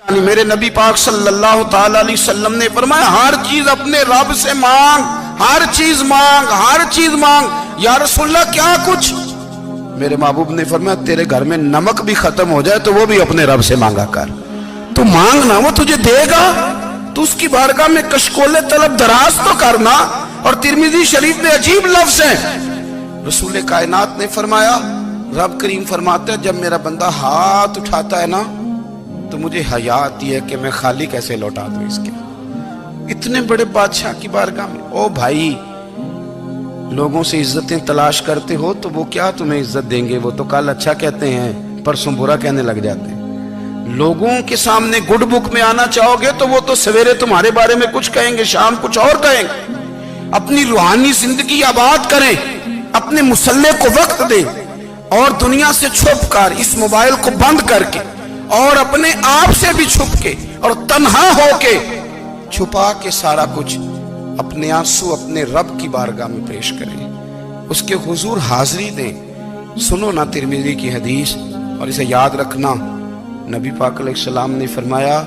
یعنی میرے نبی پاک صلی اللہ تعالی علیہ وسلم نے فرمایا ہر چیز اپنے رب سے مانگ، ہر چیز مانگ، ہر چیز مانگ۔ یا رسول اللہ کیا کچھ؟ میرے محبوب نے فرمایا تیرے گھر میں نمک بھی ختم ہو جائے تو وہ بھی اپنے رب سے مانگا کر، تو مانگنا وہ تجھے دے گا، تو اس کی بارگاہ میں کشکول طلب دراز تو کرنا۔ اور ترمذی شریف میں عجیب لفظ ہے، رسول کائنات نے فرمایا، رب کریم فرماتا ہے جب میرا بندہ ہاتھ اٹھاتا ہے نا تو مجھے حیا آتی ہے کہ میں خالی کیسے لوٹا دوں اس کے، اتنے بڑے بادشاہ کی بارگاہ میں۔ او بھائی، لوگوں سے عزتیں تلاش کرتے ہو تو وہ کیا تمہیں عزت دیں گے؟ وہ تو کل اچھا کہتے ہیں پرسوں برا کہنے لگ جاتے ہیں۔ لوگوں کے سامنے گڈ بک میں آنا چاہو گے تو وہ تو سویرے تمہارے بارے میں کچھ کہیں گے، شام کچھ اور کہیں گے۔ اپنی روحانی زندگی آباد کریں، اپنے مسلح کو وقت دیں، اور دنیا سے چھپ کر اس موبائل کو بند کر کے اور اپنے آپ سے بھی چھپ کے اور تنہا ہو کے چھپا کے سارا کچھ اپنے آنسو اپنے رب کی بارگاہ میں پیش کریں، اس کے حضور حاضری دیں۔ سنو نا ترمذی کی حدیث، اور اسے یاد رکھنا، نبی پاک علیہ السلام نے فرمایا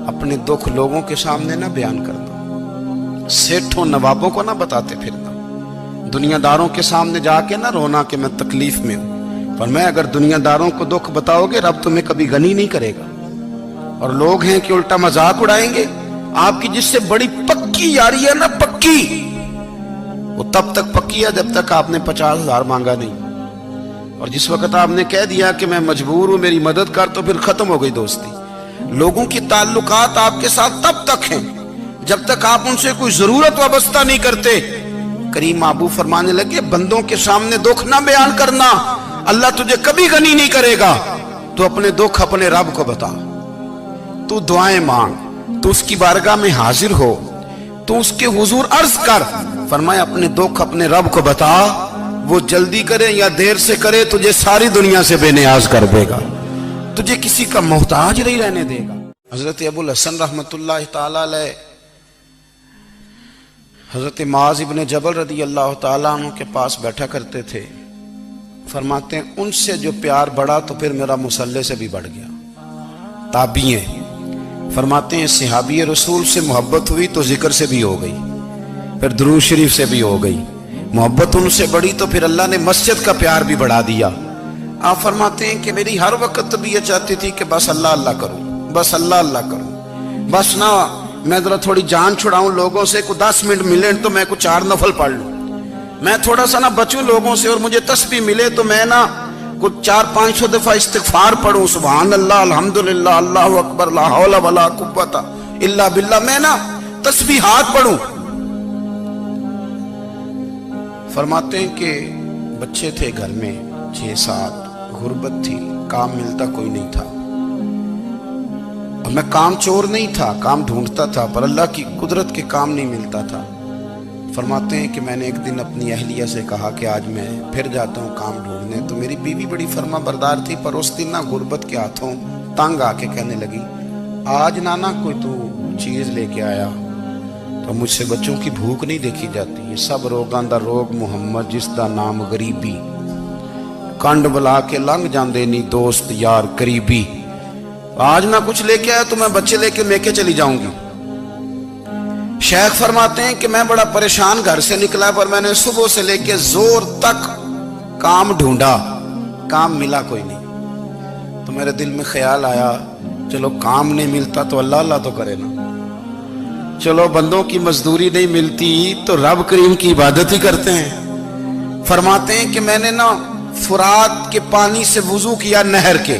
اپنے دکھ لوگوں کے سامنے نہ بیان کرنا، سیٹھوں نوابوں کو نہ بتاتے پھرنا، دنیا داروں کے سامنے جا کے نہ رونا کہ میں تکلیف میں ہوں۔ فرمایا اگر دنیا داروں کو دکھ بتاؤ گے رب تمہیں کبھی غنی نہیں کرے گا۔ اور لوگ ہیں کہ الٹا مذاق اڑائیں گے، آپ کی جس سے بڑی پکی یاری ہے نا، پکی، وہ تب تک پکی ہے جب تک آپ نے 50,000 مانگا نہیں، اور جس وقت آپ نے کہہ دیا کہ میں مجبور ہوں میری مدد کر تو پھر ختم ہو گئی دوستی۔ لوگوں کی تعلقات آپ کے ساتھ تب تک ہیں جب تک آپ ان سے کوئی ضرورت وابستہ نہیں کرتے۔ کریم محبوب فرمانے لگے بندوں کے سامنے دکھ نہ بیان کرنا، اللہ تجھے کبھی غنی نہیں کرے گا، تو اپنے دکھ اپنے رب کو بتا، تو دعائیں مانگ، تو اس کی بارگاہ میں حاضر ہو، تو اس کے حضور عرض کر۔ فرمایا اپنے دکھ اپنے رب کو بتا، وہ جلدی کرے یا دیر سے کرے تجھے ساری دنیا سے بے نیاز کر دے گا، تجھے کسی کا محتاج نہیں رہنے دے گا۔ حضرت ابو الحسن رحمت اللہ تعالی علیہ حضرت معاذ ابن جبل رضی اللہ تعالیٰ عنہ کے پاس بیٹھا کرتے تھے۔ فرماتے ہیں ان سے جو پیار بڑھا تو پھر میرا مسلح سے بھی بڑھ گیا۔ تابعی ہیں، فرماتے ہیں صحابی رسول سے محبت ہوئی تو ذکر سے بھی ہو گئی، پھر درود شریف سے بھی ہو گئی، محبت ان سے بڑھی تو پھر اللہ نے مسجد کا پیار بھی بڑھا دیا۔ آپ فرماتے ہیں کہ میری ہر وقت طبیعت چاہتی تھی کہ بس اللہ اللہ کروں، بس اللہ اللہ کروں، بس نہ میں ذرا تھوڑی جان چھڑاؤں لوگوں سے، کو 10 منٹ ملے تو میں کچھ 4 نفل پڑھ لوں، میں تھوڑا سا نہ بچوں لوگوں سے، اور مجھے تسبیح ملے تو میں نہ کچھ 400-500 دفعہ استغفار پڑھوں، سبحان اللہ، الحمدللہ، اللہ اکبر، لا حول ولا قوت الا باللہ، میں نہ تسبیحات پڑھوں۔ فرماتے ہیں کہ بچے تھے گھر میں 6-7، غربت تھی، کام ملتا کوئی نہیں تھا، اور میں کام چور نہیں تھا، کام ڈھونڈتا تھا، پر اللہ کی قدرت کے کام نہیں ملتا تھا۔ فرماتے ہیں کہ میں نے ایک دن اپنی اہلیہ سے کہا کہ آج میں پھر جاتا ہوں کام ڈھونڈنے، تو میری بیوی بڑی فرما بردار تھی، پر اس دن نہ غربت کے ہاتھوں تنگ آ کے کہنے لگی آج نانا کوئی تو چیز لے کے آیا، تو مجھ سے بچوں کی بھوک نہیں دیکھی جاتی، یہ سب روگاں دا روگ محمد جس دا نام غریبی، کنڈ بلا کے لنگ جاندے نہیں دوست یار قریبی، آج نہ کچھ لے کے آیا تو میں بچے لے کے میکے چلی جاؤں گی۔ شیخ فرماتے ہیں کہ میں بڑا پریشان گھر سے نکلا، پر میں نے صبح سے لے کے زور تک کام ڈھونڈا، کام ملا کوئی نہیں، تو میرے دل میں خیال آیا چلو کام نہیں ملتا تو اللہ اللہ تو کرے نا، چلو بندوں کی مزدوری نہیں ملتی تو رب کریم کی عبادت ہی کرتے ہیں۔ فرماتے ہیں کہ میں نے نا فرات کے پانی سے وضو کیا، نہر کے،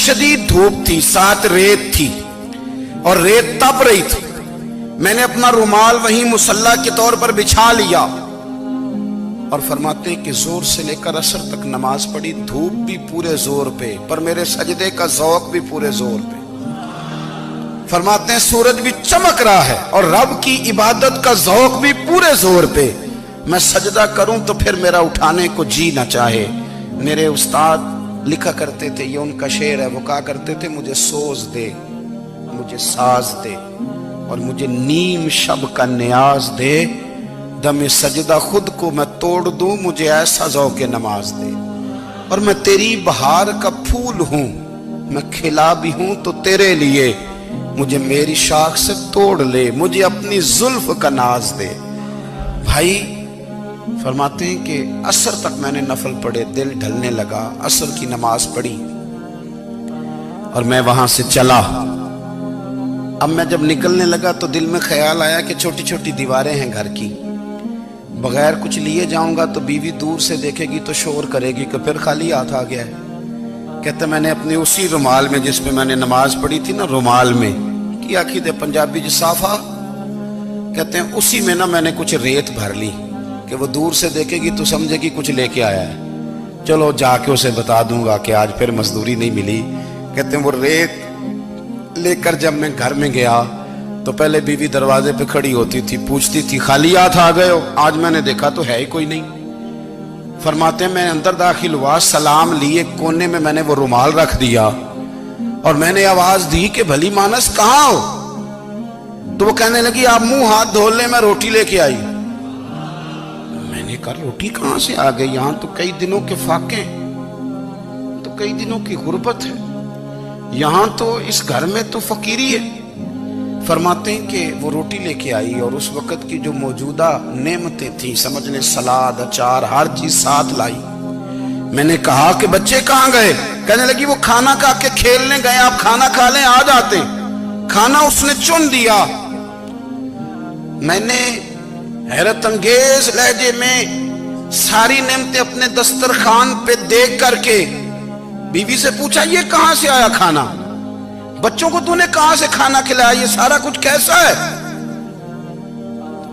شدید دھوپ تھی، ساتھ ریت تھی اور ریت تپ رہی تھی، میں نے اپنا رومال وہیں مصلی کے طور پر بچھا لیا، اور فرماتے ہیں کہ زور سے لے کر عصر تک نماز پڑھی، دھوپ بھی پورے زور پہ، پر میرے سجدے کا ذوق بھی پورے زور پہ۔ فرماتے ہیں سورج بھی چمک رہا ہے اور رب کی عبادت کا ذوق بھی پورے زور پہ، میں سجدہ کروں تو پھر میرا اٹھانے کو جی نہ چاہے۔ میرے استاد لکھا کرتے تھے، یہ ان کا شعر ہے، وہ کہا کرتے تھے مجھے سوز دے، مجھے ساز دے، اور مجھے نیم شب کا نیاز دے، دم سجدہ خود کو میں توڑ دوں، مجھے ایسا ذوق نماز دے، اور میں تیری بہار کا پھول ہوں، میں کھلا بھی ہوں تو تیرے لیے، مجھے میری شاخ سے توڑ لے، مجھے اپنی زلف کا ناز دے۔ بھائی فرماتے ہیں کہ عصر تک میں نے نفل پڑھے، دل ڈھلنے لگا، عصر کی نماز پڑھی اور میں وہاں سے چلا۔ اب میں جب نکلنے لگا تو دل میں خیال آیا کہ چھوٹی چھوٹی دیواریں ہیں گھر کی، بغیر کچھ لیے جاؤں گا تو بیوی دور سے دیکھے گی تو شور کرے گی کہ پھر خالی ہاتھ آ گیا ہے۔ کہتے میں نے اپنے اسی رومال میں جس پہ میں نے نماز پڑھی تھی نا، رومال میں کی عقید پنجابی جسافہ کہتے ہیں، اسی میں نا میں نے کچھ ریت بھر لی کہ وہ دور سے دیکھے گی تو سمجھے گی کچھ لے کے آیا ہے، چلو جا کے اسے بتا دوں گا کہ آج پھر مزدوری نہیں ملی۔ کہتے ہیں وہ ریت لے کر جب میں گھر میں گیا تو پہلے بیوی دروازے پہ کھڑی ہوتی تھی، پوچھتی تھی خالی ہاتھ آ گئے ہو؟ آج میں نے دیکھا تو ہے ہی کوئی نہیں۔ فرماتے ہیں میں اندر داخل ہوا، سلام لیے، کونے میں میں نے وہ رومال رکھ دیا اور میں نے آواز دی کہ بھلی مانس کہاں ہو؟ تو وہ کہنے لگی آپ منہ ہاتھ دھو لیں، میں روٹی لے کے آئی۔ میں نے کہا روٹی کہاں سے آ گئی؟ یہاں تو کئی دنوں کے فاقے، تو کئی دنوں کی غربت ہے، یہاں تو اس گھر میں تو فقیری ہے۔ فرماتے ہیں کہ وہ روٹی لے کے آئی اور اس وقت کی جو موجودہ نعمتیں تھیں، سمجھ لیں سلاد، اچار، ہر چیز ساتھ لائی۔ میں نے کہا کہ بچے کہاں گئے؟ کہنے لگی وہ کھانا کھا کے کھیلنے گئے، آپ کھانا کھا لیں آ جاتے۔ کھانا اس نے چن دیا۔ میں نے حیرت انگیز لہجے میں ساری نعمتیں اپنے دسترخوان پہ دیکھ کر کے بیوی سے پوچھا یہ کہاں سے آیا کھانا؟ بچوں کو تو نے کہاں سے کھانا کھلایا؟ یہ سارا کچھ کیسا ہے؟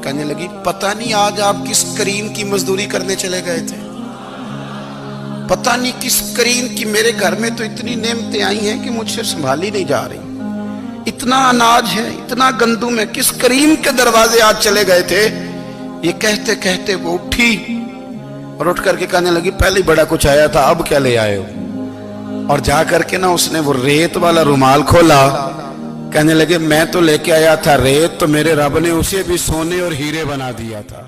کہنے لگی پتہ نہیں آج آپ کس کریم کی مزدوری کرنے چلے گئے تھے، پتہ نہیں کس کریم کی، میرے گھر میں تو اتنی نعمتیں آئی ہیں کہ مجھ سے سنبھالی نہیں جا رہی، اتنا اناج ہے، اتنا گندم ہے، کس کریم کے دروازے آج چلے گئے تھے؟ یہ کہتے کہتے وہ اٹھی اور اٹھ کر کے کہنے لگی پہلے بڑا کچھ آیا تھا، اب کیا لے آئے ہو؟ اور جا کر کے نا اس نے وہ ریت والا رومال کھولا، کہنے لگے میں تو لے کے آیا تھا ریت، تو میرے رب نے اسے بھی سونے اور ہیرے بنا دیا تھا۔